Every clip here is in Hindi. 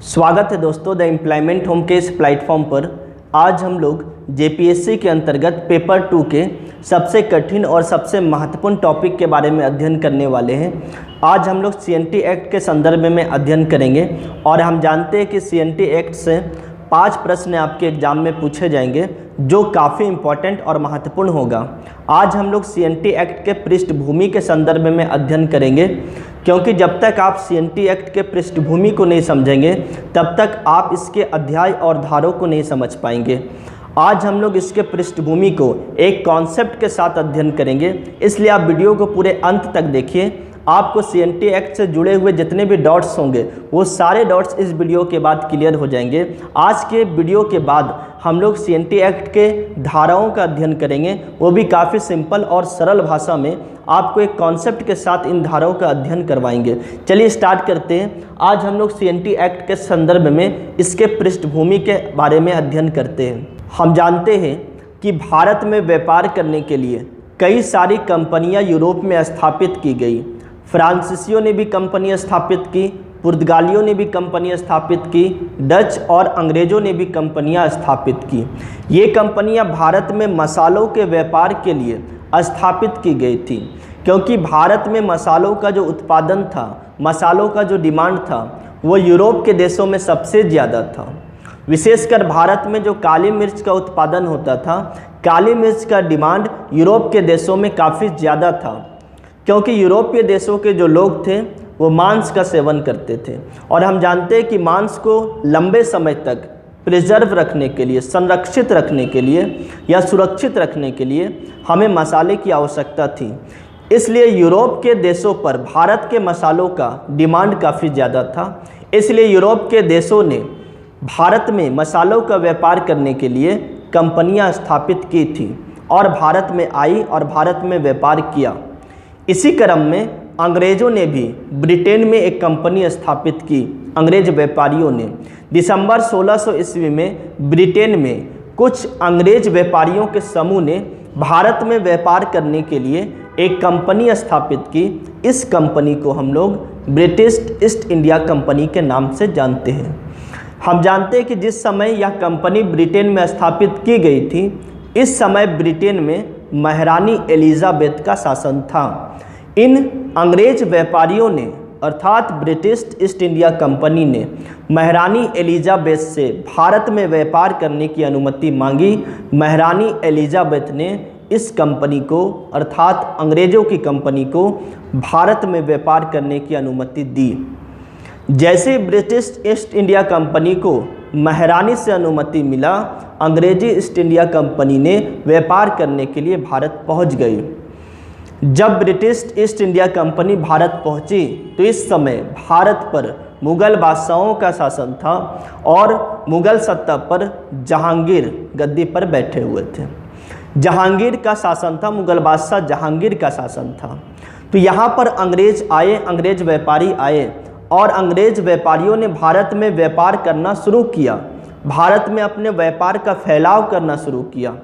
स्वागत है दोस्तों द एम्प्लॉयमेंट होम के इस प्लेटफॉर्म पर। आज हम लोग जेपीएससी के अंतर्गत पेपर 2 के सबसे कठिन और सबसे महत्वपूर्ण टॉपिक के बारे में अध्ययन करने वाले हैं। आज हम लोग सीएनटी एक्ट के संदर्भ में अध्ययन करेंगे और हम जानते हैं कि सीएनटी एक्ट से 5 प्रश्न आपके एग्जाम में पूछे जाएंगे जो काफ़ी इम्पोर्टेंट और महत्वपूर्ण होगा। आज हम लोग सीएनटी एक्ट के पृष्ठभूमि के संदर्भ में अध्ययन करेंगे, क्योंकि जब तक आप सीएनटी एक्ट के पृष्ठभूमि को नहीं समझेंगे तब तक आप इसके अध्याय और धारों को नहीं समझ पाएंगे। आज हम लोग इसके पृष्ठभूमि को एक कॉन्सेप्ट के साथ अध्ययन करेंगे, इसलिए आप वीडियो को पूरे अंत तक देखिए। आपको सीएनटी एक्ट से जुड़े हुए जितने भी डॉट्स होंगे वो सारे डॉट्स इस वीडियो के बाद क्लियर हो जाएंगे। आज के वीडियो के बाद हम लोग सीएनटी एक्ट के धाराओं का अध्ययन करेंगे, वो भी काफ़ी सिंपल और सरल भाषा में आपको एक कॉन्सेप्ट के साथ इन धाराओं का अध्ययन करवाएंगे। चलिए स्टार्ट करते हैं। आज हम लोग सीएनटी एक्ट के संदर्भ में इसके पृष्ठभूमि के बारे में अध्ययन करते हैं। हम जानते हैं कि भारत में व्यापार करने के लिए कई सारी कंपनियां यूरोप में स्थापित की गई। फ्रांसीसियों ने भी कंपनी स्थापित की, पुर्तगालियों ने भी कंपनी स्थापित की, डच और अंग्रेज़ों ने भी कंपनियां स्थापित की। ये कंपनियां भारत में मसालों के व्यापार के लिए स्थापित की गई थी, क्योंकि भारत में मसालों का जो उत्पादन था, मसालों का जो डिमांड था, वो यूरोप के देशों में सबसे ज़्यादा था। विशेषकर भारत में जो काली मिर्च का उत्पादन होता था, काली मिर्च का डिमांड यूरोप के देशों में काफ़ी ज़्यादा था, क्योंकि यूरोपीय देशों के जो लोग थे वो मांस का सेवन करते थे। और हम जानते हैं कि मांस को लंबे समय तक प्रिजर्व रखने के लिए, संरक्षित रखने के लिए या सुरक्षित रखने के लिए हमें मसाले की आवश्यकता थी। इसलिए यूरोप के देशों पर भारत के मसालों का डिमांड काफ़ी ज़्यादा था। इसलिए यूरोप के देशों ने भारत में मसालों का व्यापार करने के लिए कंपनियां स्थापित की थी और भारत में आई और भारत में व्यापार किया। इसी क्रम में अंग्रेज़ों ने भी ब्रिटेन में एक कंपनी स्थापित की। अंग्रेज व्यापारियों ने दिसंबर 1600 ईस्वी में ब्रिटेन में कुछ अंग्रेज व्यापारियों के समूह ने भारत में व्यापार करने के लिए एक कंपनी स्थापित की। इस कंपनी को हम लोग ब्रिटिश ईस्ट इंडिया कंपनी के नाम से जानते हैं। हम जानते हैं कि जिस समय यह कंपनी ब्रिटेन में स्थापित की गई थी, इस समय ब्रिटेन में महारानी एलिजाबेथ का शासन था। इन अंग्रेज व्यापारियों ने अर्थात ब्रिटिश ईस्ट इंडिया कंपनी ने महारानी एलिजाबेथ से भारत में व्यापार करने की अनुमति मांगी। महारानी एलिजाबेथ ने इस कंपनी को अर्थात अंग्रेज़ों की कंपनी को भारत में व्यापार करने की अनुमति दी। जैसे ब्रिटिश ईस्ट इंडिया कंपनी को महारानी से अनुमति मिला, अंग्रेजी ईस्ट इंडिया कंपनी ने व्यापार करने के लिए भारत पहुंच गई। जब British east India company Bharat पहुंची तो इस समय भारत पर मुग़ल बादशाहों का शासन था और मुग़ल सत्ता पर जहांगीर गद्दी पर बैठे हुए थे। जहांगीर का शासन था, मुग़ल बादशाह जहांगीर का शासन था। तो यहाँ पर अंग्रेज आए, अंग्रेज व्यापारी आए और अंग्रेज व्यापारियों ने भारत में व्यापार करना शुरू किया, भारत में अपने व्यापार का फैलाव करना शुरू किया।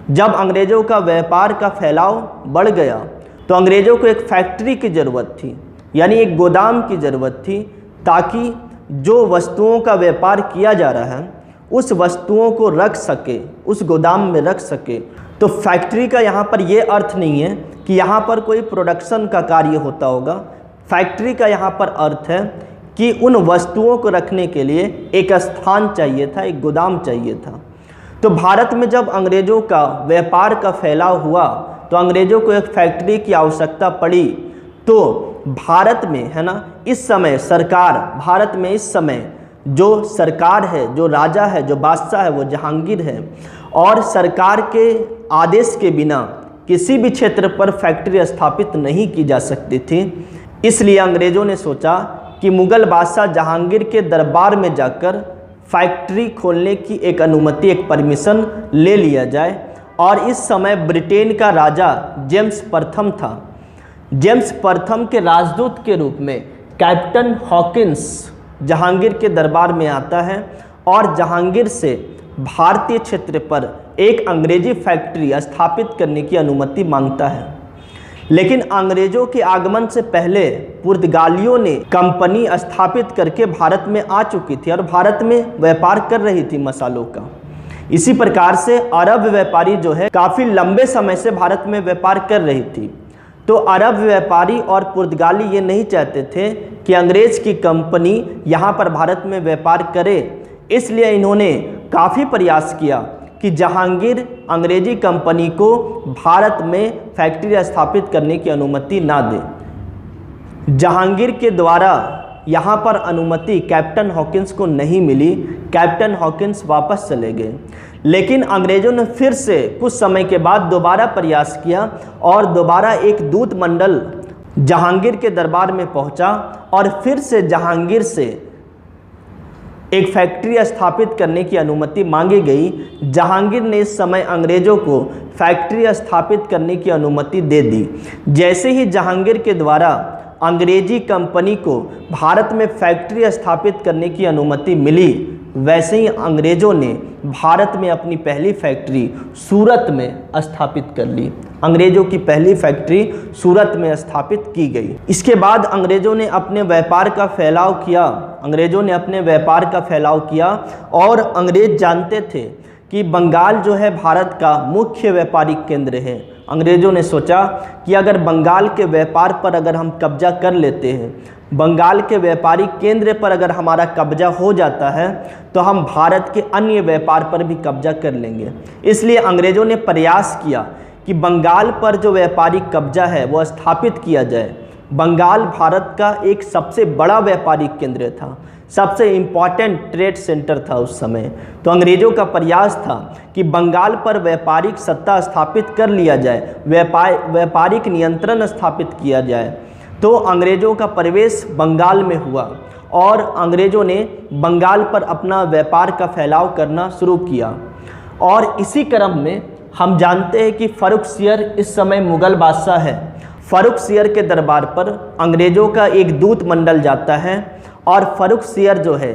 जब अंग्रेज़ों का व्यापार का फैलाव बढ़ गया तो अंग्रेज़ों को एक फैक्ट्री की ज़रूरत थी, यानी एक गोदाम की ज़रूरत थी, ताकि जो वस्तुओं का व्यापार किया जा रहा है उस वस्तुओं को रख सके, उस गोदाम में रख सके। तो फैक्ट्री का यहाँ पर ये अर्थ नहीं है कि यहाँ पर कोई प्रोडक्शन का कार्य होता होगा। फैक्ट्री का यहाँ पर अर्थ है कि उन वस्तुओं को रखने के लिए एक स्थान चाहिए था, एक गोदाम चाहिए था। तो भारत में जब अंग्रेज़ों का व्यापार का फैलाव हुआ तो अंग्रेज़ों को एक फैक्ट्री की आवश्यकता पड़ी। तो भारत में है ना, इस समय सरकार, भारत में इस समय जो सरकार है, जो राजा है, जो बादशाह है, वो जहांगीर है और सरकार के आदेश के बिना किसी भी क्षेत्र पर फैक्ट्री स्थापित नहीं की जा सकती थी। इसलिए अंग्रेज़ों ने सोचा कि मुग़ल बादशाह जहांगीर के दरबार में जाकर फैक्ट्री खोलने की एक अनुमति, एक परमिशन ले लिया जाए। और इस समय ब्रिटेन का राजा जेम्स प्रथम था। जेम्स प्रथम के राजदूत के रूप में कैप्टन हॉकिंस जहांगीर के दरबार में आता है और जहांगीर से भारतीय क्षेत्र पर एक अंग्रेजी फैक्ट्री स्थापित करने की अनुमति मांगता है। लेकिन अंग्रेजों के आगमन से पहले पुर्तगालियों ने कंपनी स्थापित करके भारत में आ चुकी थी और भारत में व्यापार कर रही थी मसालों का। इसी प्रकार से अरब व्यापारी जो है काफ़ी लंबे समय से भारत में व्यापार कर रही थी। तो अरब व्यापारी और पुर्तगाली ये नहीं चाहते थे कि अंग्रेज की कंपनी यहाँ पर भारत में व्यापार करे, इसलिए इन्होंने काफ़ी प्रयास किया कि जहांगीर अंग्रेजी कंपनी को भारत में फैक्ट्री स्थापित करने की अनुमति ना दे। जहांगीर के द्वारा यहाँ पर अनुमति कैप्टन हॉकिंस को नहीं मिली। कैप्टन हॉकिंस वापस चले गए, लेकिन अंग्रेज़ों ने फिर से कुछ समय के बाद दोबारा प्रयास किया और दोबारा एक दूत मंडल जहांगीर के दरबार में पहुंचा और फिर से जहांगीर से एक फैक्ट्री स्थापित करने की अनुमति मांगी गई। जहांगीर ने इस समय अंग्रेज़ों को फैक्ट्री स्थापित करने की अनुमति दे दी। जैसे ही जहांगीर के द्वारा अंग्रेजी कंपनी को भारत में फैक्ट्री स्थापित करने की अनुमति मिली, वैसे ही अंग्रेज़ों ने भारत में अपनी पहली फैक्ट्री सूरत में स्थापित कर ली। अंग्रेज़ों की पहली फैक्ट्री सूरत में स्थापित की गई। इसके बाद अंग्रेज़ों ने अपने व्यापार का फैलाव किया और अंग्रेज़ जानते थे कि बंगाल जो है भारत का मुख्य व्यापारिक केंद्र है। अंग्रेज़ों ने सोचा कि अगर बंगाल के व्यापार पर अगर हम कब्जा कर लेते हैं, बंगाल के व्यापारिक केंद्र पर अगर हमारा कब्जा हो जाता है, तो हम भारत के अन्य व्यापार पर भी कब्जा कर लेंगे। इसलिए अंग्रेज़ों ने प्रयास किया कि बंगाल पर जो व्यापारिक कब्जा है वो स्थापित किया जाए। बंगाल भारत का एक सबसे बड़ा व्यापारिक केंद्र था, सबसे इम्पॉर्टेंट ट्रेड सेंटर था उस समय। तो अंग्रेज़ों का प्रयास था कि बंगाल पर व्यापारिक सत्ता स्थापित कर लिया जाए, व्यापारिक नियंत्रण स्थापित किया जाए। तो अंग्रेज़ों का प्रवेश बंगाल में हुआ और अंग्रेज़ों ने बंगाल पर अपना व्यापार का फैलाव करना शुरू किया। और इसी क्रम में हम जानते हैं कि फ़र्रुखसियर इस समय मुग़ल बादशाह है। फ़र्रुखसियर के दरबार पर अंग्रेज़ों का एक दूत मंडल जाता है और फ़र्रुखसियर जो है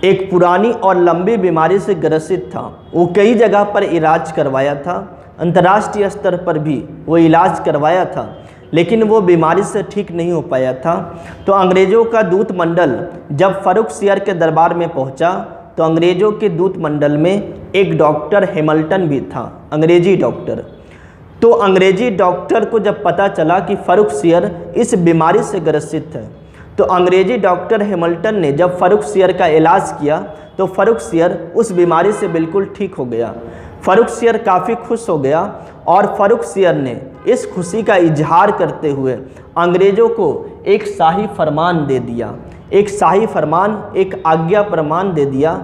एक पुरानी और लंबी बीमारी से ग्रसित था। वो कई जगह पर इलाज करवाया था, अंतर्राष्ट्रीय स्तर पर भी वो इलाज करवाया था, लेकिन वो बीमारी से ठीक नहीं हो पाया था। तो अंग्रेज़ों का दूत मंडल जब फ़र्रुखसियर के दरबार में पहुंचा, तो अंग्रेज़ों के दूत मंडल में एक डॉक्टर हैमिल्टन भी था, अंग्रेजी डॉक्टर। तो अंग्रेजी डॉक्टर को जब पता चला कि फ़र्रुखसियर इस बीमारी से ग्रसित है, तो अंग्रेजी डॉक्टर हैमिल्टन ने जब फ़र्रुखसियर का इलाज किया, तो फ़र्रुखसियर उस बीमारी से बिल्कुल ठीक हो गया। फ़र्रुखसियर काफ़ी खुश हो गया और फ़र्रुखसियर ने इस खुशी का इजहार करते हुए अंग्रेज़ों को एक शाही फरमान दे दिया। एक शाही फरमान, एक आज्ञा प्रमाण दे दिया,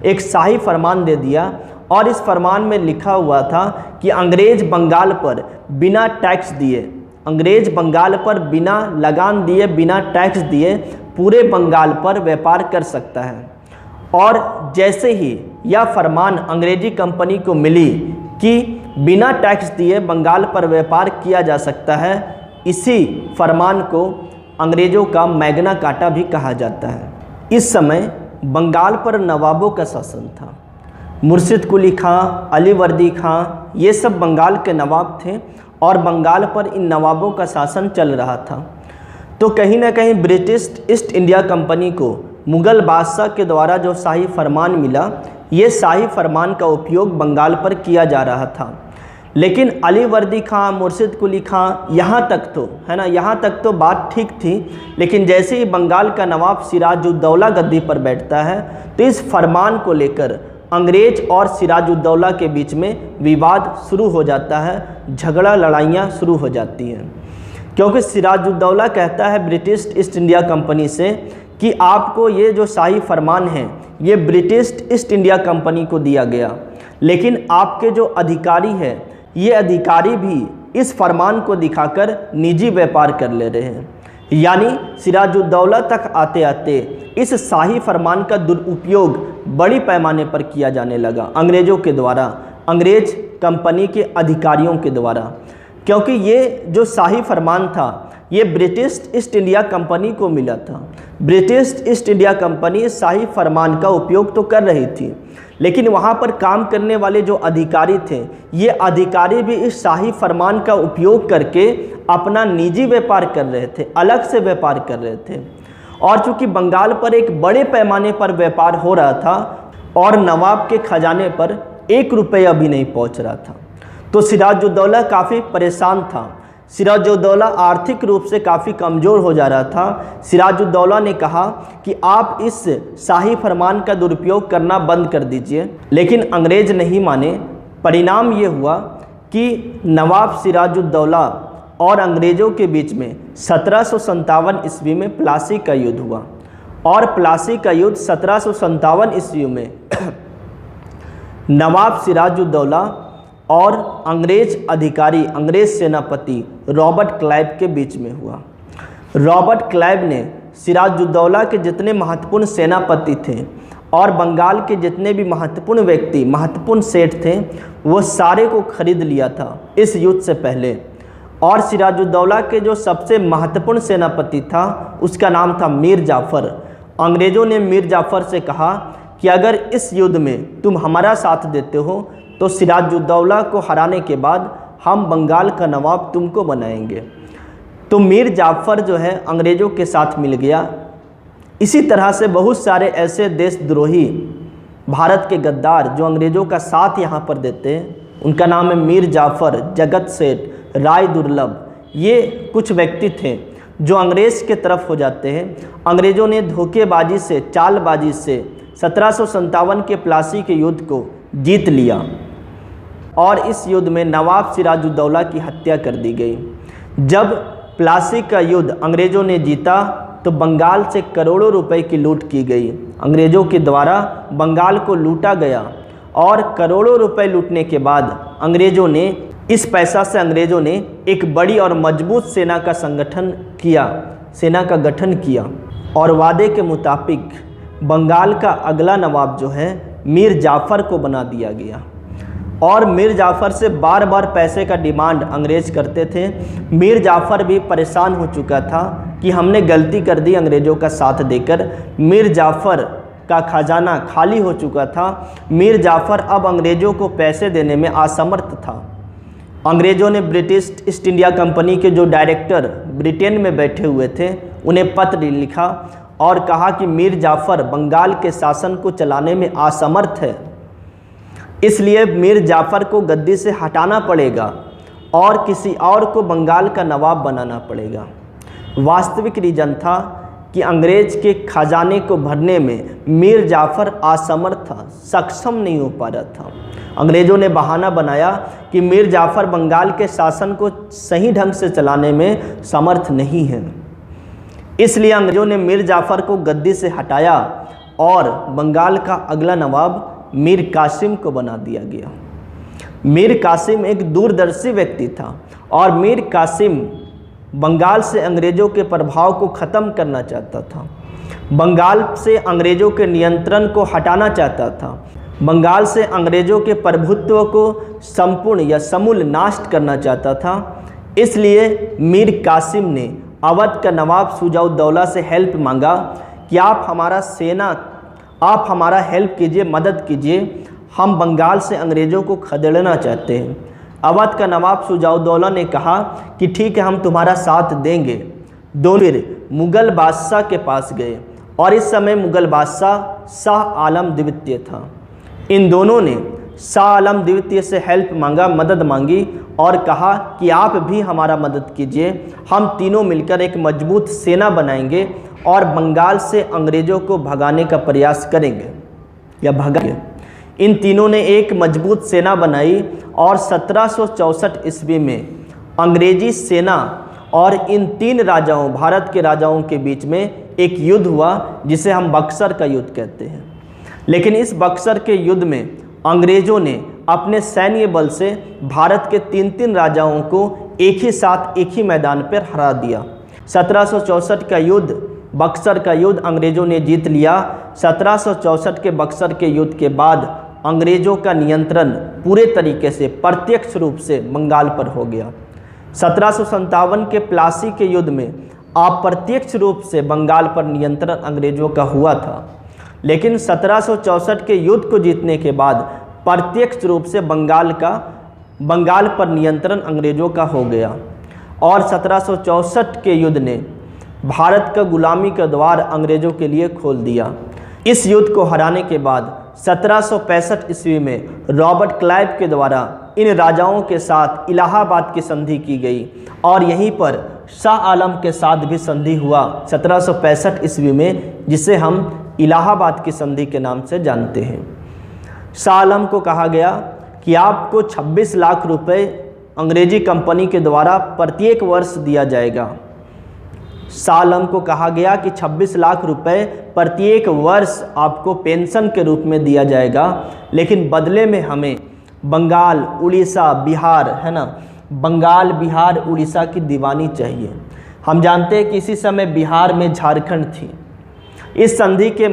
एक शाही फरमान दे दिया। और इस फरमान में लिखा हुआ था कि अंग्रेज़ बंगाल पर बिना टैक्स दिए, अंग्रेज़ बंगाल पर बिना लगान दिए, बिना टैक्स दिए पूरे बंगाल पर व्यापार कर सकता है। और जैसे ही यह फरमान अंग्रेजी कंपनी को मिली कि बिना टैक्स दिए बंगाल पर व्यापार किया जा सकता है, इसी फरमान को अंग्रेज़ों का मैग्ना कार्टा भी कहा जाता है। इस समय बंगाल पर नवाबों का शासन था। मुर्शिद कुली खां, अली वर्दी खां, ये सब बंगाल के नवाब थे और बंगाल पर इन नवाबों का शासन चल रहा था। तो कहीं ना कहीं ब्रिटिश ईस्ट इंडिया कंपनी को मुग़ल बादशाह के द्वारा जो शाही फरमान मिला, ये शाही फरमान का उपयोग बंगाल पर किया जा रहा था। लेकिन अली वर्दी खां, मुर्शिद कुली खां, यहाँ तक तो है ना, यहाँ तक तो बात ठीक थी। लेकिन जैसे ही बंगाल का नवाब सिराजुद्दौला गद्दी पर बैठता है, तो इस फरमान को लेकर अंग्रेज और सिराजुद्दौला के बीच में विवाद शुरू हो जाता है, झगड़ा लड़ाइयाँ शुरू हो जाती हैं। क्योंकि सिराजुद्दौला कहता है ब्रिटिश ईस्ट इंडिया कंपनी से कि आपको ये जो शाही फरमान है, ये ब्रिटिश ईस्ट इंडिया कंपनी को दिया गया, लेकिन आपके जो अधिकारी हैं, ये अधिकारी भी इस फरमान को दिखाकर निजी व्यापार कर ले रहे हैं। यानी सिराजुद्दौला तक आते आते इस शाही फरमान का दुरुपयोग बड़ी पैमाने पर किया जाने लगा अंग्रेज़ों के द्वारा, अंग्रेज कंपनी के अधिकारियों के द्वारा। क्योंकि ये जो शाही फरमान था, ये ब्रिटिश ईस्ट इंडिया कंपनी को मिला था। ब्रिटिश ईस्ट इंडिया कंपनी शाही फरमान का उपयोग तो कर रही थी, लेकिन वहाँ पर काम करने वाले जो अधिकारी थे, ये अधिकारी भी इस शाही फरमान का उपयोग करके अपना निजी व्यापार कर रहे थे, अलग से व्यापार कर रहे थे। और चूंकि बंगाल पर एक बड़े पैमाने पर व्यापार हो रहा था और नवाब के खजाने पर 1 रुपया भी नहीं पहुँच रहा था, तो सिराजुद्दौला काफ़ी परेशान था। सिराजुद्दौला आर्थिक रूप से काफ़ी कमज़ोर हो जा रहा था। सिराजुद्दौला ने कहा कि आप इस शाही फरमान का दुरुपयोग करना बंद कर दीजिए, लेकिन अंग्रेज़ नहीं माने। परिणाम ये हुआ कि नवाब सिराजुद्दौला और अंग्रेज़ों के बीच में 1757 ईस्वी में प्लासी का युद्ध हुआ। और प्लासी का युद्ध 1757 ईस्वी में नवाब सिराजुद्दौला और अंग्रेज अधिकारी, अंग्रेज सेनापति रॉबर्ट क्लाइव के बीच में हुआ। रॉबर्ट क्लाइव ने सिराजुद्दौला के जितने महत्वपूर्ण सेनापति थे और बंगाल के जितने भी महत्वपूर्ण व्यक्ति, महत्वपूर्ण सेठ थे, वो सारे को खरीद लिया था इस युद्ध से पहले। और सिराजुद्दौला के जो सबसे महत्वपूर्ण सेनापति था, उसका नाम था मीर जाफ़र। अंग्रेज़ों ने मीर जाफ़र से कहा कि अगर इस युद्ध में तुम हमारा साथ देते हो तो सिराजुद्दौला को हराने के बाद हम बंगाल का नवाब तुमको बनाएंगे। तो मीर जाफ़र जो है अंग्रेज़ों के साथ मिल गया। इसी तरह से बहुत सारे ऐसे देशद्रोही, भारत के गद्दार जो अंग्रेज़ों का साथ यहाँ पर देते हैं, उनका नाम है मीर जाफ़र, जगत सेठ, राय दुर्लभ। ये कुछ व्यक्ति थे जो अंग्रेज़ के तरफ हो जाते हैं। अंग्रेज़ों ने धोखेबाजी से, चालबाजी से 1757 के प्लासी के युद्ध को जीत लिया और इस युद्ध में नवाब सिराजुद्दौला की हत्या कर दी गई। जब प्लासी का युद्ध अंग्रेज़ों ने जीता तो बंगाल से करोड़ों रुपए की लूट की गई। अंग्रेज़ों के द्वारा बंगाल को लूटा गया और करोड़ों रुपए लूटने के बाद अंग्रेज़ों ने इस पैसा से अंग्रेज़ों ने एक बड़ी और मजबूत सेना का गठन किया और वादे के मुताबिक बंगाल का अगला नवाब जो है मीर जाफ़र को बना दिया गया। और मीर जाफ़र से बार बार पैसे का डिमांड अंग्रेज़ करते थे। मीर जाफ़र भी परेशान हो चुका था कि हमने गलती कर दी अंग्रेज़ों का साथ देकर। मीर जाफ़र का खजाना खाली हो चुका था। मीर जाफ़र अब अंग्रेज़ों को पैसे देने में असमर्थ था। अंग्रेज़ों ने ब्रिटिश ईस्ट इंडिया कंपनी के जो डायरेक्टर ब्रिटेन में बैठे हुए थे, उन्हें पत्र लिखा और कहा कि मीर जाफ़र बंगाल के शासन को चलाने में असमर्थ है, इसलिए मीर जाफ़र को गद्दी से हटाना पड़ेगा और किसी और को बंगाल का नवाब बनाना पड़ेगा। वास्तविक रीज़न था कि अंग्रेज़ के खजाने को भरने में मीर जाफ़र असमर्थ था, सक्षम नहीं हो पा रहा था। अंग्रेज़ों ने बहाना बनाया कि मीर जाफ़र बंगाल के शासन को सही ढंग से चलाने में समर्थ नहीं है, इसलिए अंग्रेज़ों ने मीर जाफ़र को गद्दी से हटाया और बंगाल का अगला नवाब मीर कासिम को बना दिया गया। मीर कासिम एक दूरदर्शी व्यक्ति था और मीर कासिम बंगाल से अंग्रेज़ों के प्रभाव को ख़त्म करना चाहता था, बंगाल से अंग्रेज़ों के नियंत्रण को हटाना चाहता था, बंगाल से अंग्रेज़ों के प्रभुत्व को संपूर्ण या समूल नाश करना चाहता था। इसलिए मीर कासिम ने अवध का नवाब शुजाउद्दौला से हेल्प मांगा कि आप हमारा हेल्प कीजिए, मदद कीजिए, हम बंगाल से अंग्रेज़ों को खदेड़ना चाहते हैं। अवध का नवाब शुजाउद्दौला ने कहा कि ठीक है, हम तुम्हारा साथ देंगे। दोनों फिर मुग़ल बादशाह के पास गए और इस समय मुग़ल बादशाह शाह आलम द्वितीय था। इन दोनों ने शाह आलम द्वितीय से हेल्प मांगा, मदद मांगी और कहा कि आप भी हमारा मदद कीजिए, हम तीनों मिलकर एक मजबूत सेना बनाएंगे और बंगाल से अंग्रेज़ों को भगाने का प्रयास करेंगे या भगाएंगे। इन तीनों ने एक मजबूत सेना बनाई और 1764 ईस्वी में अंग्रेजी सेना और इन 3 राजाओं, भारत के राजाओं के बीच में एक युद्ध हुआ जिसे हम बक्सर का युद्ध कहते हैं। लेकिन इस बक्सर के युद्ध में अंग्रेज़ों ने अपने सैन्य बल से भारत के 3 राजाओं को एक ही साथ एक ही मैदान पर हरा दिया। 1764 का युद्ध, बक्सर का युद्ध अंग्रेज़ों ने जीत लिया। 1764 के बक्सर के युद्ध के बाद अंग्रेज़ों का नियंत्रण पूरे तरीके से, प्रत्यक्ष रूप से बंगाल पर हो गया। 1757 के प्लासी के युद्ध में अप्रत्यक्ष रूप से बंगाल पर नियंत्रण अंग्रेजों का हुआ था, लेकिन 1764 के युद्ध को जीतने के बाद प्रत्यक्ष रूप से बंगाल पर नियंत्रण अंग्रेजों का हो गया और 1764 के युद्ध ने भारत का गुलामी का द्वार अंग्रेजों के लिए खोल दिया। इस युद्ध को हराने के बाद 1765 ईस्वी में रॉबर्ट क्लाइव के द्वारा इन राजाओं के साथ इलाहाबाद की संधि की गई और यहीं पर शाह आलम के साथ भी संधि हुआ 1765 ईस्वी में, जिसे हम इलाहाबाद की संधि के नाम से जानते हैं। शाह आलम को कहा गया कि आपको 26 लाख रुपए अंग्रेजी कंपनी के द्वारा प्रत्येक वर्ष दिया जाएगा। शाह आलम को कहा गया कि 26 लाख रुपए प्रत्येक वर्ष आपको पेंशन के रूप में दिया जाएगा, लेकिन बदले में हमें बंगाल, उड़ीसा, बिहार, है ना, बंगाल, बिहार, उड़ीसा की दीवानी चाहिए। हम जानते हैं कि इसी समय बिहार में झारखंड थी। इस संधि के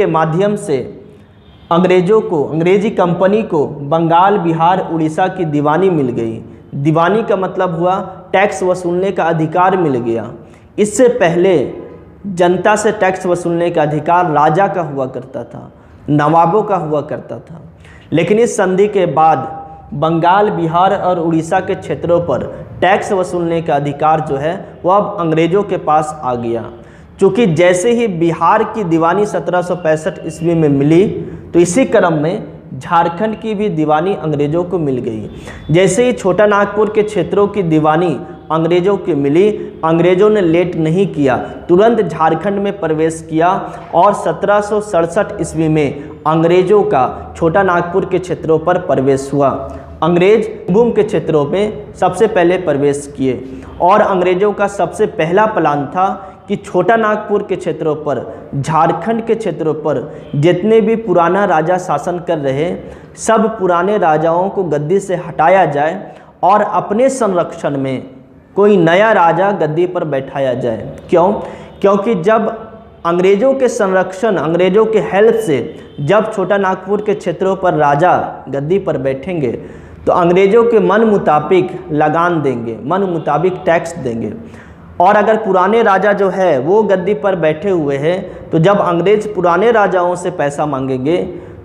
माध्यम से अंग्रेजों को, अंग्रेजी कंपनी को बंगाल, बिहार, उड़ीसा की दीवानी मिल गई। दीवानी का मतलब हुआ टैक्स वसूलने का अधिकार मिल गया। इससे पहले जनता से टैक्स वसूलने का अधिकार राजा का हुआ करता था, नवाबों का हुआ करता था। लेकिन इस संधि के बाद बंगाल, बिहार और उड़ीसा के क्षेत्रों पर टैक्स वसूलने का अधिकार जो है वो अब अंग्रेजों के पास आ गया। चूँकि जैसे ही बिहार की दीवानी 1765 ईस्वी में मिली, तो इसी क्रम में झारखंड की भी दीवानी अंग्रेजों को मिल गई। जैसे ही छोटा नागपुर के क्षेत्रों की दीवानी अंग्रेजों की मिली, अंग्रेजों ने लेट नहीं किया, तुरंत झारखंड में प्रवेश किया और 1767 ईस्वी में अंग्रेजों का छोटा नागपुर के क्षेत्रों पर प्रवेश हुआ। अंग्रेज सिंहभूम के क्षेत्रों में सबसे पहले प्रवेश किए और अंग्रेजों का सबसे पहला प्लान था कि छोटा नागपुर के क्षेत्रों पर, झारखंड के क्षेत्रों पर जितने भी पुराना राजा शासन कर रहे, सब पुराने राजाओं को गद्दी से हटाया जाए और अपने संरक्षण में कोई नया राजा गद्दी पर बैठाया जाए। क्यों? क्योंकि जब अंग्रेजों के संरक्षण, अंग्रेजों के हेल्प से जब छोटा नागपुर के क्षेत्रों पर राजा गद्दी पर बैठेंगे, तो अंग्रेजों के मन मुताबिक लगान देंगे, मन मुताबिक टैक्स देंगे। और अगर पुराने राजा जो है वो गद्दी पर बैठे हुए हैं, तो जब अंग्रेज पुराने राजाओं से पैसा मांगेंगे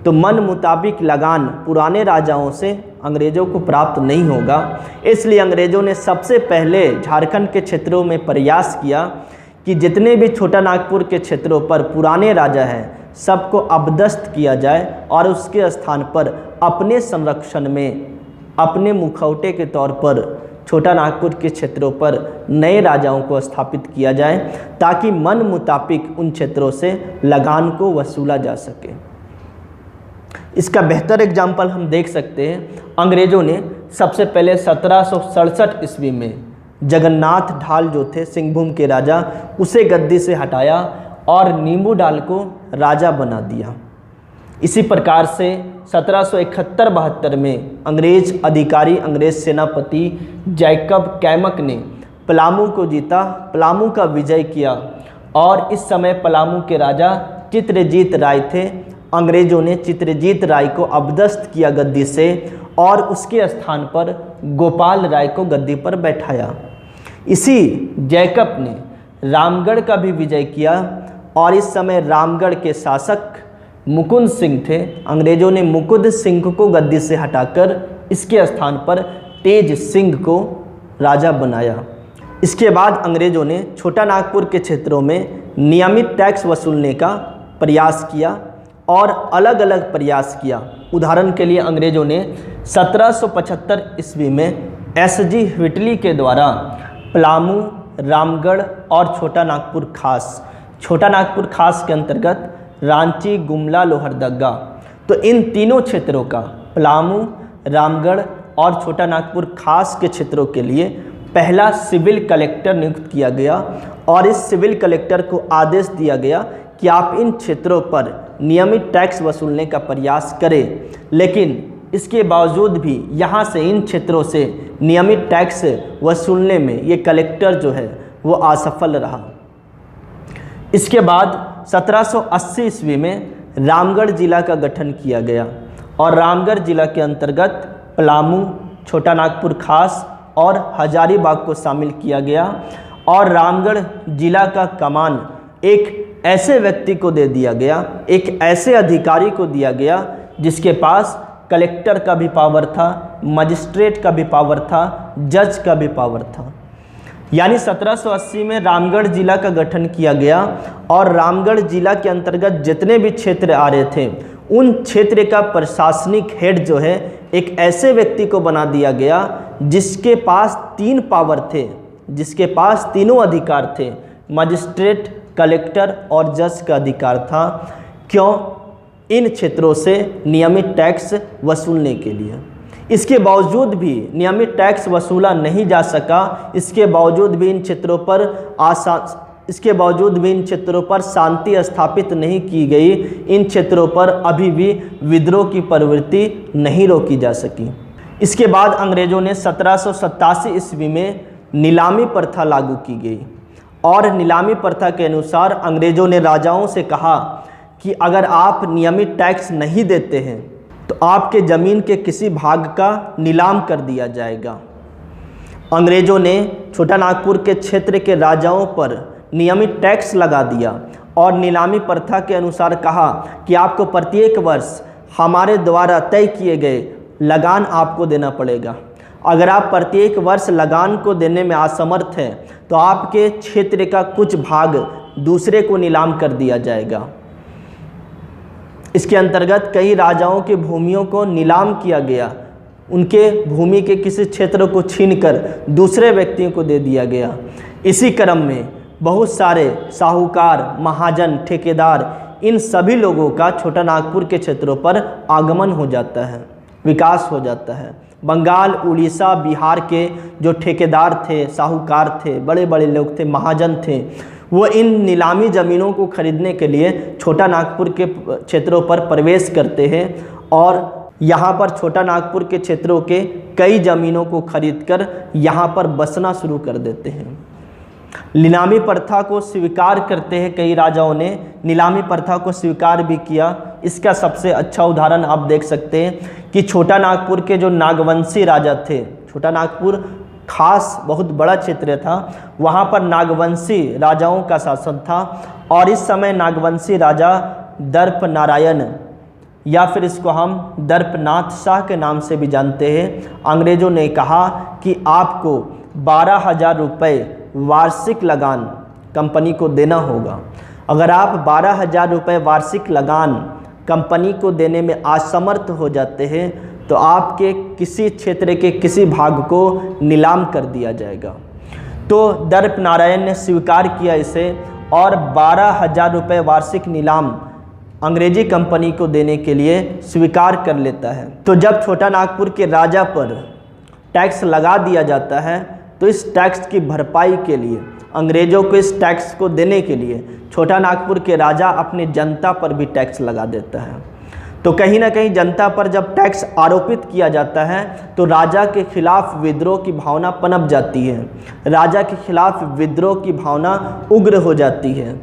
तो मन मुताबिक लगान पुराने राजाओं से अंग्रेजों को प्राप्त नहीं होगा। इसलिए अंग्रेजों ने सबसे पहले झारखंड के क्षेत्रों में प्रयास किया कि जितने भी छोटा नागपुर के क्षेत्रों पर पुराने राजा हैं, सबको अपदस्थ किया जाए और उसके स्थान पर अपने संरक्षण में, अपने मुखौटे के तौर पर छोटा नागपुर के क्षेत्रों पर नए राजाओं को स्थापित किया जाए, ताकि मन मुताबिक उन क्षेत्रों से लगान को वसूला जा सके। इसका बेहतर एग्जाम्पल हम देख सकते हैं, अंग्रेजों ने सबसे पहले 1767 ईस्वी में जगन्नाथ ढाल जो थे सिंहभूम के राजा, उसे गद्दी से हटाया और नींबू ढाल को राजा बना दिया। इसी प्रकार से 1771-72 में अंग्रेज अधिकारी, अंग्रेज सेनापति जैकब कैमक ने पलामू को जीता, पलामू का विजय किया और इस समय पलामू के राजा चित्रजीत राय थे। अंग्रेजों ने चित्रजीत राय को अपदस्थ किया गद्दी से और उसके स्थान पर गोपाल राय को गद्दी पर बैठाया। इसी जैकब ने रामगढ़ का भी विजय किया और इस समय रामगढ़ के शासक मुकुंद सिंह थे। अंग्रेजों ने मुकुंद सिंह को गद्दी से हटाकर इसके स्थान पर तेज सिंह को राजा बनाया। इसके बाद अंग्रेजों ने छोटा नागपुर के क्षेत्रों में नियमित टैक्स वसूलने का प्रयास किया और अलग अलग प्रयास किया। उदाहरण के लिए अंग्रेजों ने 1775 ईस्वी में एस.जी. व्हिटली के द्वारा पलामू, रामगढ़ और छोटा नागपुर खास के अंतर्गत रांची, गुमला, लोहरदगा, तो इन तीनों क्षेत्रों का, पलामू, रामगढ़ और छोटा नागपुर खास के क्षेत्रों के लिए पहला सिविल कलेक्टर नियुक्त किया गया और इस सिविल कलेक्टर को आदेश दिया गया कि आप इन क्षेत्रों पर नियमित टैक्स वसूलने का प्रयास करें। लेकिन इसके बावजूद भी यहाँ से, इन क्षेत्रों से नियमित टैक्स वसूलने में ये कलेक्टर जो है वो असफल रहा। इसके बाद 1780 ईस्वी में रामगढ़ जिला का गठन किया गया और रामगढ़ जिला के अंतर्गत पलामू, छोटा नागपुर खास और हजारीबाग को शामिल किया गया और रामगढ़ जिला का कमान एक ऐसे व्यक्ति को दे दिया गया, एक ऐसे अधिकारी को दिया गया जिसके पास कलेक्टर का भी पावर था, मजिस्ट्रेट का भी पावर था, जज का भी पावर था। यानी 1780 में रामगढ़ जिला का गठन किया गया और रामगढ़ जिला के अंतर्गत जितने भी क्षेत्र आ रहे थे उन क्षेत्र का प्रशासनिक हेड जो है एक ऐसे व्यक्ति को बना दिया गया जिसके पास 3 पावर थे, जिसके पास तीनों अधिकार थे, मजिस्ट्रेट, कलेक्टर और जज का अधिकार था। क्यों? इन क्षेत्रों से नियमित टैक्स वसूलने के लिए। इसके बावजूद भी नियमित टैक्स वसूला नहीं जा सका, इसके बावजूद भी इन क्षेत्रों पर शांति स्थापित नहीं की गई, इन क्षेत्रों पर अभी भी विद्रोह की प्रवृत्ति नहीं रोकी जा सकी। इसके बाद अंग्रेजों ने 1787 ईस्वी में नीलामी प्रथा लागू की गई और नीलामी प्रथा के अनुसार अंग्रेजों ने राजाओं से कहा कि अगर आप नियमित टैक्स नहीं देते हैं तो आपके ज़मीन के किसी भाग का नीलाम कर दिया जाएगा। अंग्रेजों ने छोटा नागपुर के क्षेत्र के राजाओं पर नियमित टैक्स लगा दिया और नीलामी प्रथा के अनुसार कहा कि आपको प्रत्येक वर्ष हमारे द्वारा तय किए गए लगान आपको देना पड़ेगा। अगर आप प्रत्येक वर्ष लगान को देने में असमर्थ हैं तो आपके क्षेत्र का कुछ भाग दूसरे को नीलाम कर दिया जाएगा। इसके अंतर्गत कई राजाओं की भूमियों को नीलाम किया गया, उनके भूमि के किसी क्षेत्र को छीनकर दूसरे व्यक्तियों को दे दिया गया। इसी क्रम में बहुत सारे साहूकार, महाजन, ठेकेदार, इन सभी लोगों का छोटा नागपुर के क्षेत्रों पर आगमन हो जाता है, विकास हो जाता है। बंगाल, उड़ीसा, बिहार के जो ठेकेदार थे, साहूकार थे, बड़े बड़े लोग थे, महाजन थे, वो इन नीलामी ज़मीनों को खरीदने के लिए छोटा नागपुर के क्षेत्रों पर प्रवेश करते हैं और यहाँ पर छोटा नागपुर के क्षेत्रों के कई ज़मीनों को खरीदकर यहाँ पर बसना शुरू कर देते हैं। नीलामी प्रथा को स्वीकार करते हैं कई राजाओं ने, नीलामी प्रथा को स्वीकार भी किया। इसका सबसे अच्छा उदाहरण आप देख सकते हैं कि छोटा नागपुर के जो नागवंशी राजा थे, छोटा नागपुर खास बहुत बड़ा क्षेत्र था, वहाँ पर नागवंशी राजाओं का शासन था और इस समय नागवंशी राजा दर्प नारायण या फिर इसको हम दर्पनाथ शाह के नाम से भी जानते हैं। अंग्रेज़ों ने कहा कि आपको 12,000 रुपये वार्षिक लगान कंपनी को देना होगा। अगर आप 12,000 रुपये वार्षिक लगान कंपनी को देने में असमर्थ हो जाते हैं तो आपके किसी क्षेत्र के किसी भाग को नीलाम कर दिया जाएगा। तो दर्प नारायण ने स्वीकार किया इसे और 12,000 रुपये वार्षिक नीलाम अंग्रेजी कंपनी को देने के लिए स्वीकार कर लेता है। तो जब छोटा नागपुर के राजा पर टैक्स लगा दिया जाता है तो इस टैक्स की भरपाई के लिए, अंग्रेज़ों को इस टैक्स को देने के लिए छोटा नागपुर के राजा अपनी जनता पर भी टैक्स लगा देता है। तो कहीं ना कहीं जनता पर जब टैक्स आरोपित किया जाता है तो राजा के खिलाफ विद्रोह की भावना पनप जाती है, राजा के खिलाफ विद्रोह की भावना उग्र हो जाती है।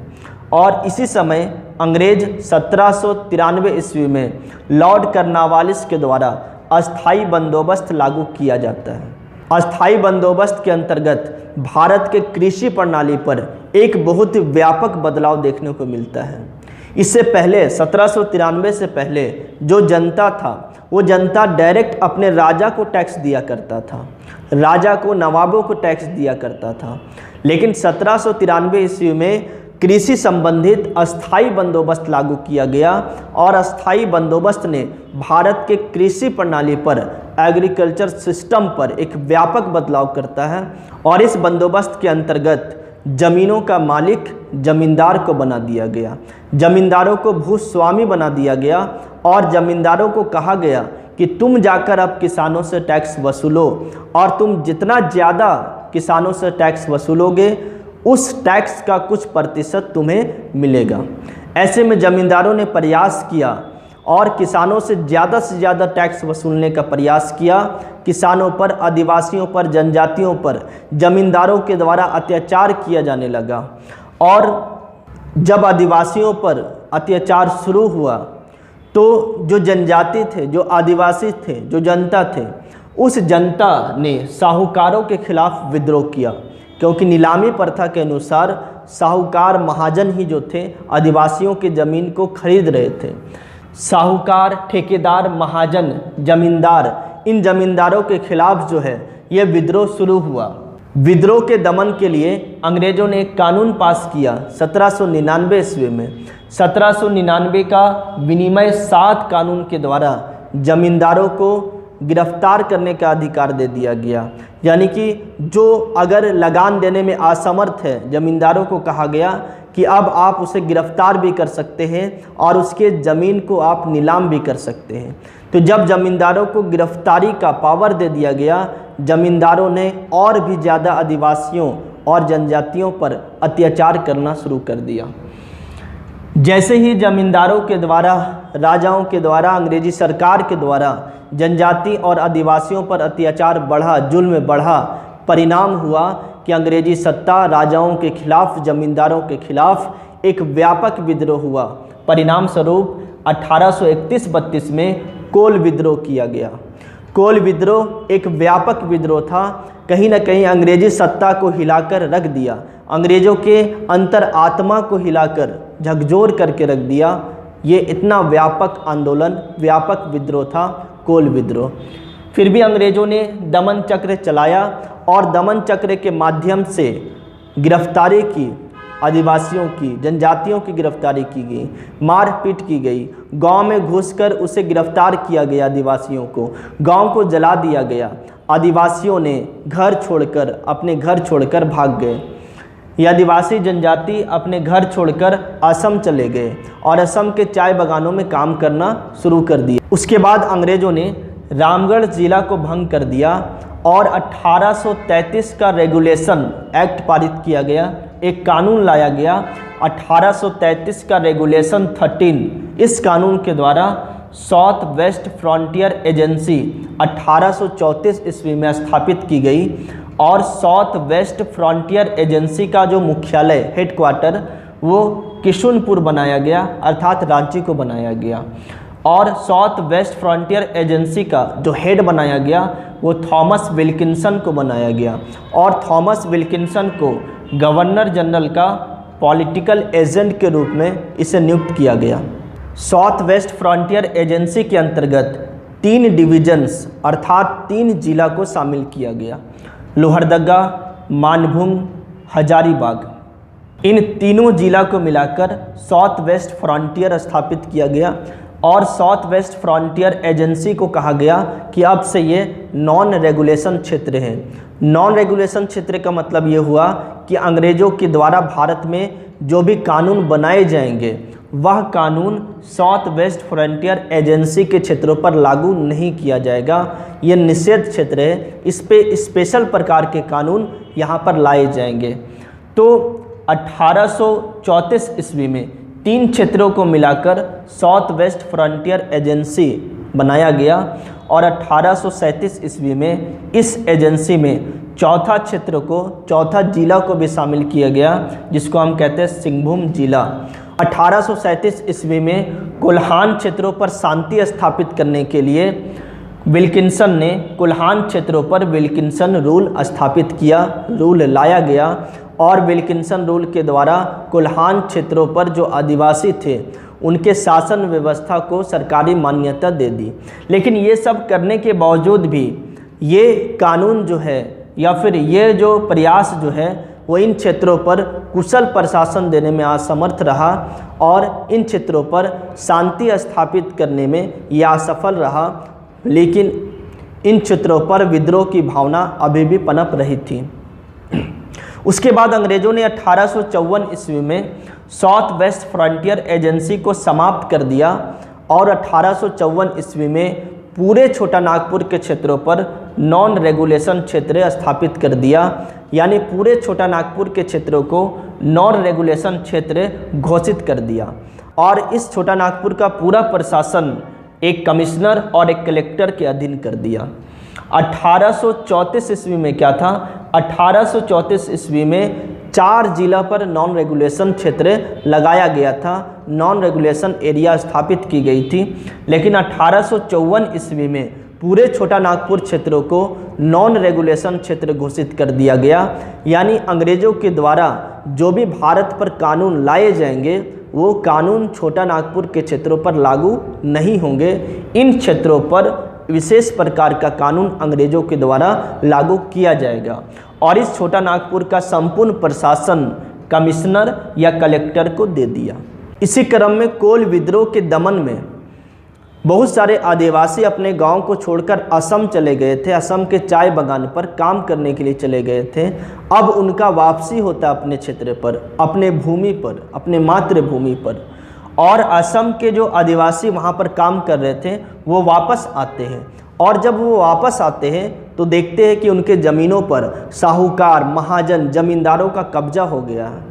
और इसी समय अंग्रेज 1793 ईस्वी में लॉर्ड कर्नवालिस के द्वारा अस्थाई बंदोबस्त लागू किया जाता है। अस्थाई बंदोबस्त के अंतर्गत भारत के कृषि प्रणाली पर एक बहुत व्यापक बदलाव देखने को मिलता है। इससे पहले 1793 से पहले जो जनता था वो जनता डायरेक्ट अपने राजा को टैक्स दिया करता था, राजा को, नवाबों को टैक्स दिया करता था। लेकिन 1793 ईस्वी में कृषि संबंधित अस्थाई बंदोबस्त लागू किया गया और अस्थाई बंदोबस्त ने भारत के कृषि प्रणाली पर, एग्रीकल्चर सिस्टम पर एक व्यापक बदलाव करता है। और इस बंदोबस्त के अंतर्गत जमीनों का मालिक जमींदार को बना दिया गया, जमींदारों को भूस्वामी बना दिया गया और जमींदारों को कहा गया कि तुम जाकर अब किसानों से टैक्स वसूलो और तुम जितना ज़्यादा किसानों से टैक्स वसूलोगे उस टैक्स का कुछ प्रतिशत तुम्हें मिलेगा। ऐसे में जमींदारों ने प्रयास किया और किसानों से ज़्यादा टैक्स वसूलने का प्रयास किया। किसानों पर, आदिवासियों पर, जनजातियों पर जमींदारों के द्वारा अत्याचार किया जाने लगा और जब आदिवासियों पर अत्याचार शुरू हुआ तो जो जनजाति थे, जो आदिवासी थे, जो जनता थे, उस जनता ने साहूकारों के खिलाफ विद्रोह किया क्योंकि नीलामी प्रथा के अनुसार साहूकार महाजन ही जो थे आदिवासियों की ज़मीन को खरीद रहे थे। साहूकार, ठेकेदार, महाजन, जमींदार, इन जमींदारों के खिलाफ जो है ये विद्रोह शुरू हुआ। विद्रोह के दमन के लिए अंग्रेज़ों ने एक कानून पास किया 1799 ईस्वी में। 1799 का विनिमय 7 कानून के द्वारा जमींदारों को गिरफ्तार करने का अधिकार दे दिया गया। यानी कि जो अगर लगान देने में असमर्थ है, जमींदारों को कहा गया कि अब आप उसे गिरफ्तार भी कर सकते हैं और उसके ज़मीन को आप नीलाम भी कर सकते हैं। तो जब जमींदारों को गिरफ्तारी का पावर दे दिया गया, जमींदारों ने और भी ज़्यादा आदिवासियों और जनजातियों पर अत्याचार करना शुरू कर दिया। जैसे ही जमींदारों के द्वारा, राजाओं के द्वारा, अंग्रेजी सरकार के द्वारा जनजाति और आदिवासियों पर अत्याचार बढ़ा, जुल्म बढ़ा, परिणाम हुआ कि अंग्रेजी सत्ता राजाओं के खिलाफ, जमींदारों के खिलाफ एक व्यापक विद्रोह हुआ। परिणाम स्वरूप 1831-32 में कोल विद्रोह किया गया। कोल विद्रोह एक व्यापक विद्रोह था, कहीं न कहीं अंग्रेजी सत्ता को हिलाकर रख दिया, अंग्रेज़ों के अंतर आत्मा को हिलाकर झकझोर करके रख दिया। ये इतना व्यापक आंदोलन, व्यापक विद्रोह था कोल विद्रोह। फिर भी अंग्रेज़ों ने दमन चक्र चलाया और दमन चक्र के माध्यम से गिरफ्तारी की, आदिवासियों की, जनजातियों की गिरफ्तारी की गई, मारपीट की गई, गांव में घुसकर उसे गिरफ्तार किया गया, आदिवासियों को गांव को जला दिया गया। आदिवासियों ने घर छोड़कर, अपने घर छोड़कर भाग गए। ये आदिवासी जनजाति अपने घर छोड़कर असम चले गए और असम के चाय बागानों में काम करना शुरू कर दिया। उसके बाद अंग्रेज़ों ने रामगढ़ ज़िला को भंग कर दिया और 1833 का रेगुलेशन एक्ट पारित किया गया, एक कानून लाया गया 1833 का रेगुलेशन 13। इस कानून के द्वारा साउथ वेस्ट फ्रंटियर एजेंसी 1834 ईस्वी में स्थापित की गई और साउथ वेस्ट फ्रंटियर एजेंसी का जो मुख्यालय, हेडक्वार्टर, वो किशुनपुर बनाया गया, अर्थात रांची को बनाया गया। और साउथ वेस्ट फ्रंटियर एजेंसी का जो हेड बनाया गया वो थॉमस विल्किंसन को बनाया गया और थॉमस विल्किंसन को गवर्नर जनरल का पॉलिटिकल एजेंट के रूप में इसे नियुक्त किया गया। साउथ वेस्ट फ्रंटियर एजेंसी के अंतर्गत 3 डिविजन्स अर्थात 3 जिला को शामिल किया गया, लोहरदगा, मानभूम, हजारीबाग। इन तीनों जिला को मिलाकर साउथ वेस्ट फ्रंटियर स्थापित किया गया और साउथ वेस्ट फ्रंटियर एजेंसी को कहा गया कि अब से ये नॉन रेगुलेशन क्षेत्र है। नॉन रेगुलेशन क्षेत्र का मतलब ये हुआ कि अंग्रेज़ों के द्वारा भारत में जो भी कानून बनाए जाएंगे वह कानून साउथ वेस्ट फ्रंटियर एजेंसी के क्षेत्रों पर लागू नहीं किया जाएगा। ये निषेध क्षेत्र है, इस पे स्पेशल प्रकार के कानून यहाँ पर लाए जाएंगे। तो 1834 ईस्वी में 3 क्षेत्रों को मिलाकर साउथ वेस्ट फ्रंटियर एजेंसी बनाया गया और 1837 ईस्वी में इस एजेंसी में चौथा क्षेत्र को, चौथा जिला को भी शामिल किया गया, जिसको हम कहते हैं सिंहभूम जिला। 1837 ईस्वी में कोल्हान क्षेत्रों पर शांति स्थापित करने के लिए विल्किंसन ने कोल्हान क्षेत्रों पर विल्किंसन रूल स्थापित किया, रूल लाया गया और विल्किंसन रूल के द्वारा कोल्हान क्षेत्रों पर जो आदिवासी थे उनके शासन व्यवस्था को सरकारी मान्यता दे दी। लेकिन ये सब करने के बावजूद भी ये कानून जो है या फिर ये जो प्रयास जो है वो इन क्षेत्रों पर कुशल प्रशासन देने में असमर्थ रहा और इन क्षेत्रों पर शांति स्थापित करने में यह असफल रहा। लेकिन इन क्षेत्रों पर विद्रोह की भावना अभी भी पनप रही थी। उसके बाद अंग्रेज़ों ने 1854 ईस्वी में साउथ वेस्ट फ्रंटियर एजेंसी को समाप्त कर दिया और 1854 ईस्वी में पूरे छोटा नागपुर के क्षेत्रों पर नॉन रेगुलेशन क्षेत्र स्थापित कर दिया। यानी पूरे छोटा नागपुर के क्षेत्रों को नॉन रेगुलेशन क्षेत्र घोषित कर दिया और इस छोटा नागपुर का पूरा प्रशासन एक कमिश्नर और एक कलेक्टर के अधीन कर दिया। 1834 ईस्वी में क्या था? 1834 ईस्वी में 4 जिला पर नॉन रेगुलेशन क्षेत्र लगाया गया था, नॉन रेगुलेशन एरिया स्थापित की गई थी। लेकिन 1854 ईस्वी में पूरे छोटा नागपुर क्षेत्रों को नॉन रेगुलेशन क्षेत्र घोषित कर दिया गया। यानी अंग्रेज़ों के द्वारा जो भी भारत पर कानून लाए जाएंगे वो कानून छोटा नागपुर के क्षेत्रों पर लागू नहीं होंगे। इन क्षेत्रों पर विशेष प्रकार का कानून अंग्रेज़ों के द्वारा लागू किया जाएगा और इस छोटा नागपुर का संपूर्ण प्रशासन कमिश्नर या कलेक्टर को दे दिया। इसी क्रम में कोल विद्रोह के दमन में बहुत सारे आदिवासी अपने गांव को छोड़कर असम चले गए थे। असम के चाय बागान पर काम करने के लिए चले गए थे। अब उनका वापसी होता अपने क्षेत्र पर, अपने भूमि पर, अपने मातृभूमि पर, और असम के जो आदिवासी वहां पर काम कर रहे थे वो वापस आते हैं। और जब वो वापस आते हैं तो देखते हैं कि उनके ज़मीनों पर साहूकार, महाजन, जमींदारों का कब्जा हो गया है।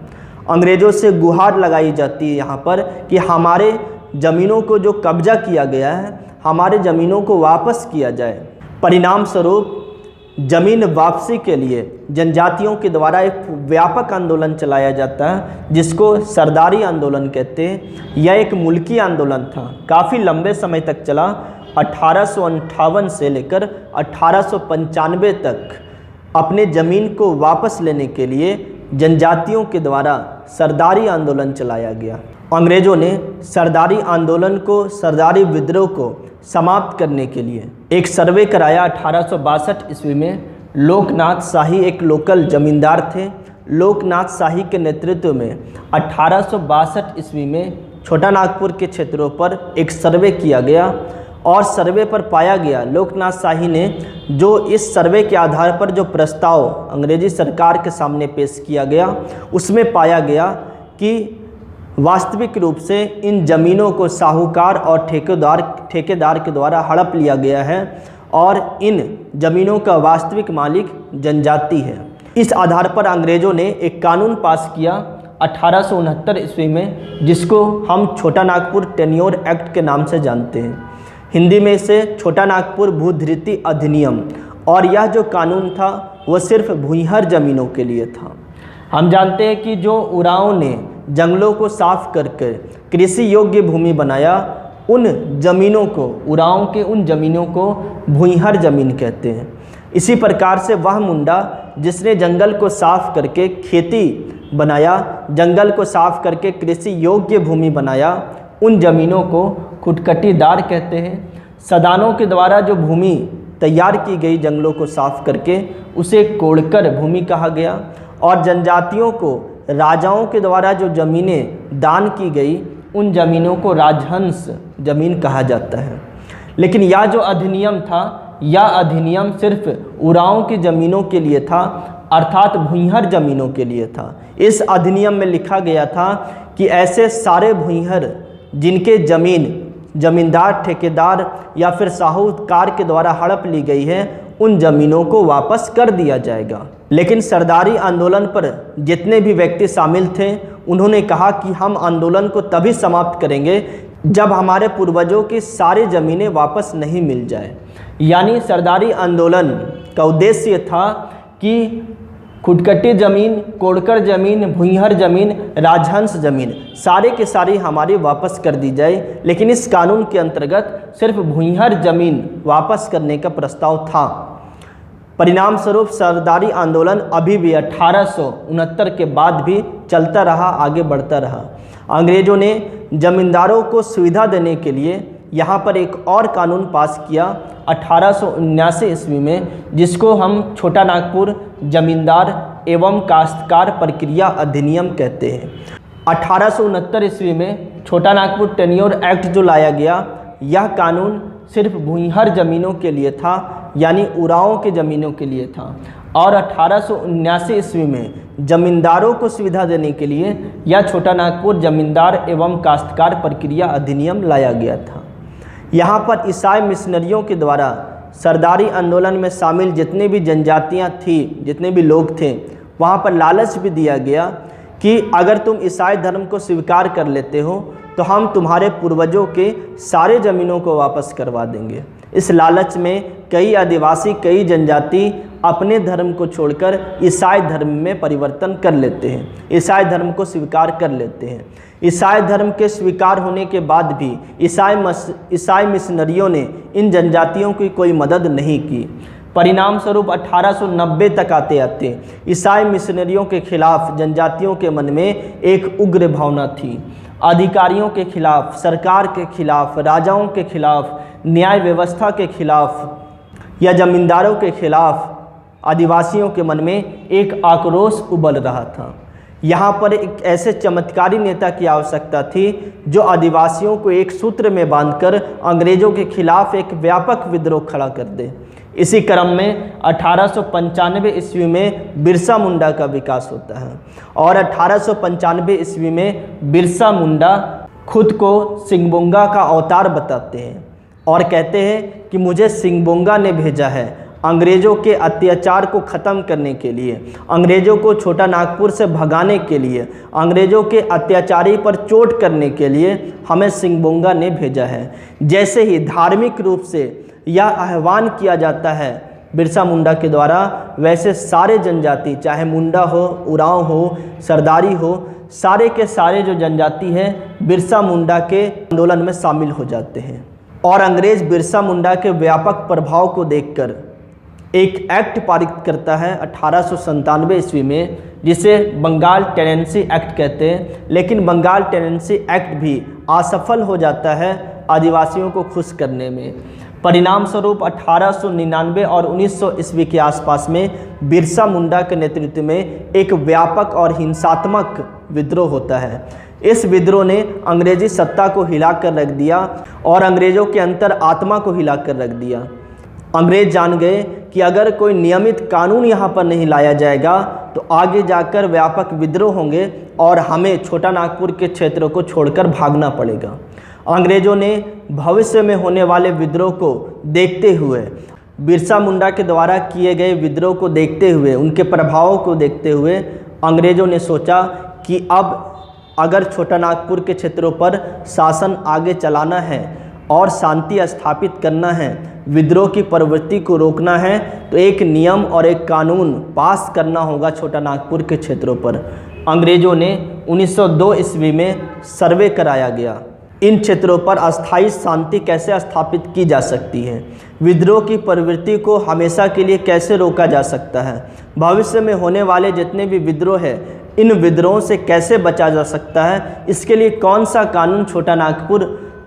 अंग्रेज़ों से गुहार लगाई जाती है यहाँ पर कि हमारे ज़मीनों को जो कब्जा किया गया है, हमारे ज़मीनों को वापस किया जाए। परिणाम स्वरूप ज़मीन वापसी के लिए जनजातियों के द्वारा एक व्यापक आंदोलन चलाया जाता है जिसको सरदारी आंदोलन कहते हैं। यह एक मुल्की आंदोलन था, काफ़ी लंबे समय तक चला। 1858 से लेकर 1895 तक अपने ज़मीन को वापस लेने के लिए जनजातियों के द्वारा सरदारी आंदोलन चलाया गया। अंग्रेज़ों ने सरदारी आंदोलन को, सरदारी विद्रोह को समाप्त करने के लिए एक सर्वे कराया 1862 ईस्वी में। लोकनाथ शाही एक लोकल जमींदार थे। लोकनाथ शाही के नेतृत्व में 1862 ईस्वी में छोटा नागपुर के क्षेत्रों पर एक सर्वे किया गया और सर्वे पर पाया गया, लोकनाथ शाही ने जो इस सर्वे के आधार पर जो प्रस्ताव अंग्रेजी सरकार के सामने पेश किया गया उसमें पाया गया कि वास्तविक रूप से इन ज़मीनों को साहूकार और ठेकेदार के द्वारा हड़प लिया गया है और इन ज़मीनों का वास्तविक मालिक जनजाति है। इस आधार पर अंग्रेज़ों ने एक कानून पास किया 1869 ईस्वी में, जिसको हम छोटा नागपुर टेन्योर एक्ट के नाम से जानते हैं। हिंदी में इसे छोटा नागपुर भूधृति अधिनियम। और यह जो कानून था वह सिर्फ भूइंहर ज़मीनों के लिए था। हम जानते हैं कि जो उरांव ने जंगलों को साफ करके कृषि योग्य भूमि बनाया, उन ज़मीनों को, उरांव के उन ज़मीनों को भूइंहर ज़मीन कहते हैं। इसी प्रकार से वह मुंडा जिसने जंगल को साफ करके खेती बनाया, जंगल को साफ करके कृषि योग्य भूमि बनाया, उन ज़मीनों को खुटकटीदार कहते हैं। सदानों के द्वारा जो भूमि तैयार की गई जंगलों को साफ करके उसे कोड़कर भूमि कहा गया। और जनजातियों को राजाओं के द्वारा जो ज़मीनें दान की गई उन ज़मीनों को राजहंस ज़मीन कहा जाता है। लेकिन यह जो अधिनियम था, यह अधिनियम सिर्फ उरांव की ज़मीनों के लिए था, अर्थात भूइंहर ज़मीनों के लिए था। इस अधिनियम में लिखा गया था कि ऐसे सारे भूइंहर जिनके ज़मींदार, ठेकेदार या फिर साहूकार के द्वारा हड़प ली गई है, उन ज़मीनों को वापस कर दिया जाएगा। लेकिन सरदारी आंदोलन पर जितने भी व्यक्ति शामिल थे उन्होंने कहा कि हम आंदोलन को तभी समाप्त करेंगे जब हमारे पूर्वजों की सारी ज़मीनें वापस नहीं मिल जाए। यानी सरदारी आंदोलन का उद्देश्य था कि खुटकटी ज़मीन, कोड़कर ज़मीन, भूइंहर ज़मीन, राजहंस ज़मीन सारे के सारी हमारी वापस कर दी जाए। लेकिन इस कानून के अंतर्गत सिर्फ भूइंहर ज़मीन वापस करने का प्रस्ताव था। परिणाम स्वरूप सरदारी आंदोलन अभी भी 1869 के बाद भी चलता रहा, आगे बढ़ता रहा। अंग्रेज़ों ने ज़मींदारों को सुविधा देने के लिए यहाँ पर एक और कानून पास किया 1879 ईस्वी में, जिसको हम छोटा नागपुर जमींदार एवं काश्तकार प्रक्रिया अधिनियम कहते हैं। 1869 ईस्वी में छोटा नागपुर टेन्योर एक्ट जो लाया गया, यह कानून सिर्फ भूइंहर ज़मीनों के लिए था, यानी उरांव के ज़मीनों के लिए था। और 1879 ईस्वी में जमींदारों को सुविधा देने के लिए यह छोटा नागपुर जमींदार एवं काश्तकार प्रक्रिया अधिनियम लाया गया था। यहाँ पर ईसाई मिशनरियों के द्वारा सरदारी आंदोलन में शामिल जितने भी जनजातियाँ थी, जितने भी लोग थे, वहाँ पर लालच भी दिया गया कि अगर तुम ईसाई धर्म को स्वीकार कर लेते हो तो हम तुम्हारे पूर्वजों के सारे ज़मीनों को वापस करवा देंगे। इस लालच में कई आदिवासी, कई जनजाति अपने धर्म को छोड़कर ईसाई धर्म में परिवर्तन कर लेते हैं, ईसाई धर्म को स्वीकार कर लेते हैं। ईसाई धर्म के स्वीकार होने के बाद भी ईसाई मिशनरियों ने इन जनजातियों की कोई मदद नहीं की। परिणाम स्वरूप 1890 तक आते आते ईसाई मिशनरियों के खिलाफ जनजातियों के मन में एक उग्र भावना थी। अधिकारियों के खिलाफ, सरकार के खिलाफ, राजाओं के खिलाफ, न्याय व्यवस्था के खिलाफ या जमींदारों के खिलाफ आदिवासियों के मन में एक आक्रोश उबल रहा था। यहाँ पर एक ऐसे चमत्कारी नेता की आवश्यकता थी जो आदिवासियों को एक सूत्र में बांधकर अंग्रेजों के खिलाफ एक व्यापक विद्रोह खड़ा कर दे। इसी क्रम में 1895 ईस्वी में बिरसा मुंडा का विकास होता है और 1895 ईस्वी में बिरसा मुंडा खुद को सिंगबोंगा का अवतार बताते हैं और कहते हैं कि मुझे सिंगबोंगा ने भेजा है अंग्रेज़ों के अत्याचार को ख़त्म करने के लिए, अंग्रेज़ों को छोटा नागपुर से भगाने के लिए, अंग्रेज़ों के अत्याचारी पर चोट करने के लिए हमें सिंगबोंगा ने भेजा है। जैसे ही धार्मिक रूप से यह आह्वान किया जाता है बिरसा मुंडा के द्वारा, वैसे सारे जनजाति, चाहे मुंडा हो, उरांव हो, सरदारी हो, सारे के सारे जो जनजाति हैं बिरसा मुंडा के आंदोलन में शामिल हो जाते हैं। और अंग्रेज़ बिरसा मुंडा के व्यापक प्रभाव को देखकर एक एक्ट पारित करता है 1897 ईस्वी में, जिसे बंगाल टेनेंसी एक्ट कहते हैं। लेकिन बंगाल टेनेंसी एक्ट भी असफल हो जाता है आदिवासियों को खुश करने में। परिणाम स्वरूप 1899 और 1900 ईस्वी के आसपास में बिरसा मुंडा के नेतृत्व में एक व्यापक और हिंसात्मक विद्रोह होता है। इस विद्रोह ने अंग्रेजी सत्ता को हिलाकर रख दिया और अंग्रेज़ों के अंतर आत्मा को हिलाकर रख दिया। अंग्रेज जान गए कि अगर कोई नियमित कानून यहाँ पर नहीं लाया जाएगा तो आगे जाकर व्यापक विद्रोह होंगे और हमें छोटा नागपुर के क्षेत्रों को छोड़कर भागना पड़ेगा। अंग्रेज़ों ने भविष्य में होने वाले विद्रोह को देखते हुए, बिरसा मुंडा के द्वारा किए गए विद्रोह को देखते हुए, उनके प्रभावों को देखते हुए अंग्रेज़ों ने सोचा कि अब अगर छोटा नागपुर के क्षेत्रों पर शासन आगे चलाना है और शांति स्थापित करना है, विद्रोह की प्रवृत्ति को रोकना है, तो एक नियम और एक कानून पास करना होगा छोटा नागपुर के क्षेत्रों पर। अंग्रेज़ों ने 1902 ईस्वी में सर्वे कराया गया, इन क्षेत्रों पर अस्थायी शांति कैसे स्थापित की जा सकती है, विद्रोह की प्रवृत्ति को हमेशा के लिए कैसे रोका जा सकता है, भविष्य में होने वाले जितने भी विद्रोह है इन विद्रोहों से कैसे बचा जा सकता है, इसके लिए कौन सा कानून छोटा नागपुर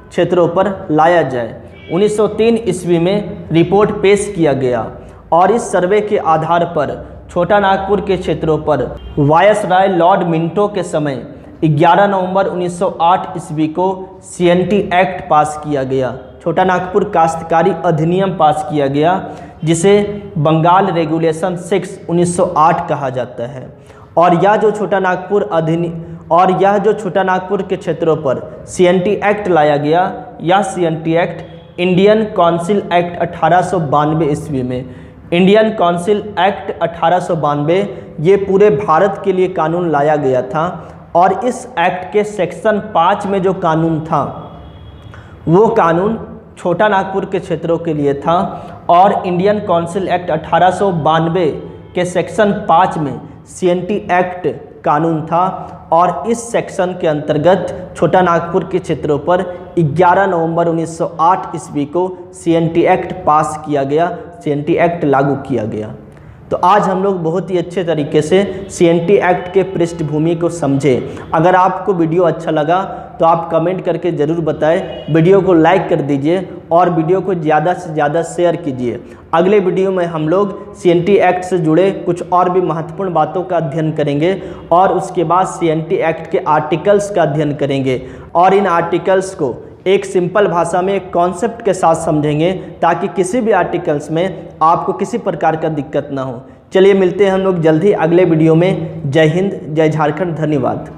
क्षेत्रों पर लाया जाए। 1903 ईस्वी में रिपोर्ट पेश किया गया और इस सर्वे के आधार पर छोटा नागपुर के क्षेत्रों पर वायसराय लॉर्ड मिंटो के समय 11 नवंबर 1908 ईस्वी को CNT एक्ट पास किया गया, छोटा नागपुर काश्तकारी अधिनियम पास किया गया, जिसे बंगाल रेगुलेशन 6 1908 कहा जाता है। और यह जो छोटा नागपुर के क्षेत्रों पर CNT एक्ट लाया गया, यह CNT act Indian council act 1892 ईस्वी में, इंडियन काउंसिल एक्ट 1892 ये पूरे भारत के लिए कानून लाया गया था। और इस एक्ट के सेक्शन 5 में जो कानून था वो कानून छोटा नागपुर के क्षेत्रों के लिए था। और इंडियन काउंसिल एक्ट 1892 के सेक्शन 5 में CNT एक्ट कानून था और इस सेक्शन के अंतर्गत छोटा नागपुर के क्षेत्रों पर 11 नवंबर 1908 ईस्वी को CNT एक्ट पास किया गया, CNT एक्ट लागू किया गया। तो आज हम लोग बहुत ही अच्छे तरीके से CNT एक्ट के पृष्ठभूमि को समझे। अगर आपको वीडियो अच्छा लगा तो आप कमेंट करके ज़रूर बताएं, वीडियो को लाइक कर दीजिए और वीडियो को ज़्यादा से ज़्यादा शेयर कीजिए। अगले वीडियो में हम लोग CNT एक्ट से जुड़े कुछ और भी महत्वपूर्ण बातों का अध्ययन करेंगे और उसके बाद CNT एक्ट के आर्टिकल्स का अध्ययन करेंगे और इन आर्टिकल्स को एक सिंपल भाषा में एक कॉन्सेप्ट के साथ समझेंगे ताकि किसी भी आर्टिकल्स में आपको किसी प्रकार का दिक्कत ना हो। चलिए मिलते हैं हम लोग जल्द ही अगले वीडियो में। जय हिंद, जय झारखंड, धन्यवाद।